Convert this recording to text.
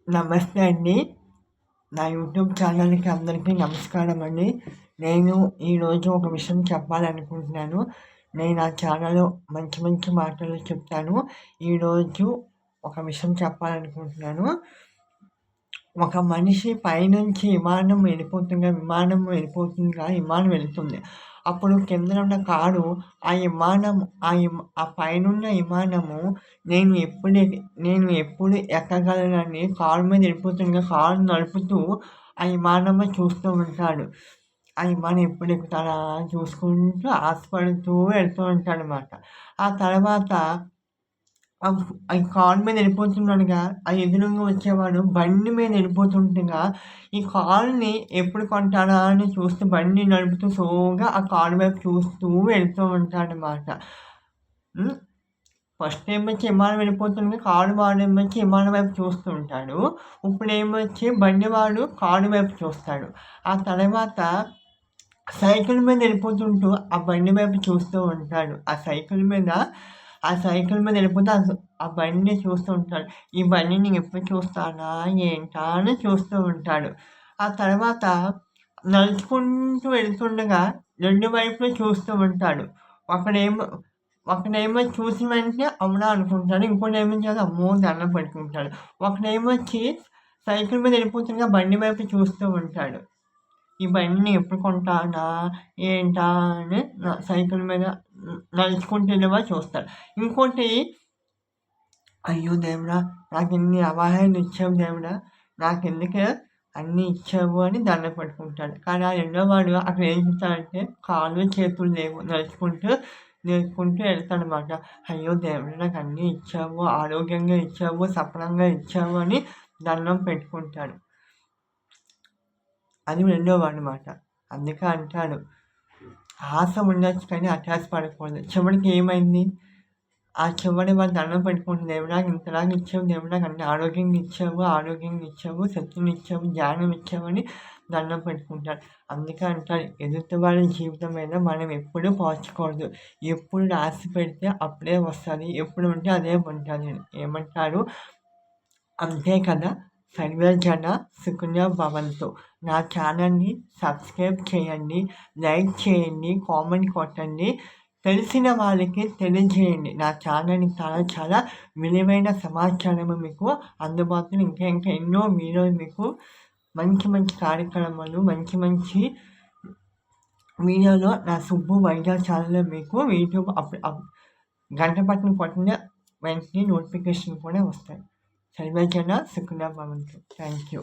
నమస్తే అండి. నా యూట్యూబ్ ఛానల్‌కి అందరికీ నమస్కారం అండి. నేను ఈరోజు ఒక విషయం చెప్పాలనుకుంటున్నాను. నేను నా ఛానల్‌లో మంచి మంచి మాటలు చెప్తాను. ఈరోజు ఒక విషయం చెప్పాలనుకుంటున్నాను. ఒక మనిషి పైనుంచి విమానం వెళ్ళిపోతుండగా విమానం వెళుతుంది. అప్పుడు కిందన ఉన్న కారు ఆ విమానం ఆ పైనున్న విమానము నేను ఎప్పుడు ఎక్కగలనని కారు మీద వెళ్ళిపోతుండగా కారు నడుపుతూ ఆ విమానము చూస్తూ ఉంటాడు. ఆ విమానం ఎప్పుడు ఎక్కుతాడా అని చూసుకుంటూ ఆశపడుతూ వెళ్తూ ఉంటాడనమాట. ఆ తర్వాత కారు మీద వెళ్ళిపోతుండగా ఆ ఎదురుంగా వచ్చేవాడు బండి మీద వెళ్ళిపోతుండగా ఈ కారుని ఎప్పుడు కొంటాడా అని చూస్తూ బండి నడుపుతూ స్లోగా ఆ కారు వైపు చూస్తూ వెళ్తూ ఉంటాడనమాట. ఫస్ట్ ఏమొచ్చి విమానం వెళ్ళిపోతుండగా కారు వాడేమొచ్చి విమానం వైపు చూస్తూ ఉంటాడు. ఇప్పుడేమొచ్చి బండి వాడు కారు వైపు చూస్తాడు. ఆ తర్వాత సైకిల్ మీద వెళ్ళిపోతుంటూ ఆ బండి వైపు చూస్తూ ఉంటాడు. ఆ సైకిల్ మీద వెళ్ళిపోతే ఆ బండిని చూస్తూ ఉంటాడు. ఈ బండిని ఎప్పుడు చూస్తానా ఏంటా అని చూస్తూ ఉంటాడు. ఆ తర్వాత నడుచుకుంటూ వెళ్తుండగా 2 వైపులా చూస్తూ ఉంటాడు. ఒకడేమో ఒకడేమో చూసిన వెంటనే అవునా అనుకుంటాడు. ఇంకోటేమో చేసి అమ్మో దండం పెట్టుకుంటాడు. ఒకడేమొచ్చి సైకిల్ మీద వెళ్ళిపోతుండగా బండి వైపు చూస్తూ ఉంటాడు. ఈ బండిని ఎప్పుడు కొంటానా ఏంటా అని సైకిల్ మీద నడుచుకుంటూ వెళ్ళేవాడు చూస్తాడు. ఇంకోటి అయ్యో దేవుడా! నాకిన్ని అవాహాలు ఇచ్చావు దేవుడా! నాకెందుకే అన్నీ ఇచ్చావు అని దండం పెట్టుకుంటాడు. కానీ ఆ రెండో వాడు అక్కడ ఏం చేస్తాడంటే కాళ్ళు చేతులు లేవు నడుచుకుంటూ వెళ్తాడనమాట. అయ్యో దేవుడా! నాకు అన్నీ ఇచ్చావు, ఆరోగ్యంగా ఇచ్చావు, సఫలంగా ఇచ్చావు అని దండం పెట్టుకుంటాడు. అది రెండో వాడనమాట. అందుకే అంటాడు ఆశ ఉండొచ్చు కానీ అత్యాశ పడకూడదు. చివరికి ఏమైంది? ఆ చివరి వాడు దండం పెట్టుకుంటూ దేవుడా నాకు ఇంతలాగా ఇచ్చావు, దేవుడా నాకు అన్ని ఆరోగ్యంగా ఇచ్చావు, శక్తినిచ్చావు, జ్ఞానం ఇచ్చావు అని దండం పెట్టుకుంటాడు. అందుకే అంటారు ఎదుటి వాళ్ళ జీవితం మీద మనం ఎప్పుడూ పోల్చకూడదు. ఎప్పుడు ఆశ పెడితే అప్పుడే వస్తుంది, ఎప్పుడు ఉంటే అదే ఉంటుంది ఏమంటారు? అంతే కదా! సర్వే జన సుఖినో భవంతు. నా ఛానల్‌ని సబ్స్క్రైబ్ చేయండి, లైక్ చేయండి, కామెంట్ కొట్టండి. తెలిసిన వాళ్ళకి తెలియజేయండి. నా ఛానల్‌ని చాలా విలువైన సమాచారము మీకు అందుబాటులో ఇంకా ఎన్నో వీడియోలు మీకు మంచి మంచి కార్యక్రమాలు మంచి వీడియోలో నా సుబ్బు వైజాగ్ ఛానల్‌లో మీకు యూట్యూబ్ గంట పట్టిన కొట్టిన వెంటనే నోటిఫికేషన్ కూడా వస్తాయి. సర్వే జన సుఖినో భవంతు. Thank you.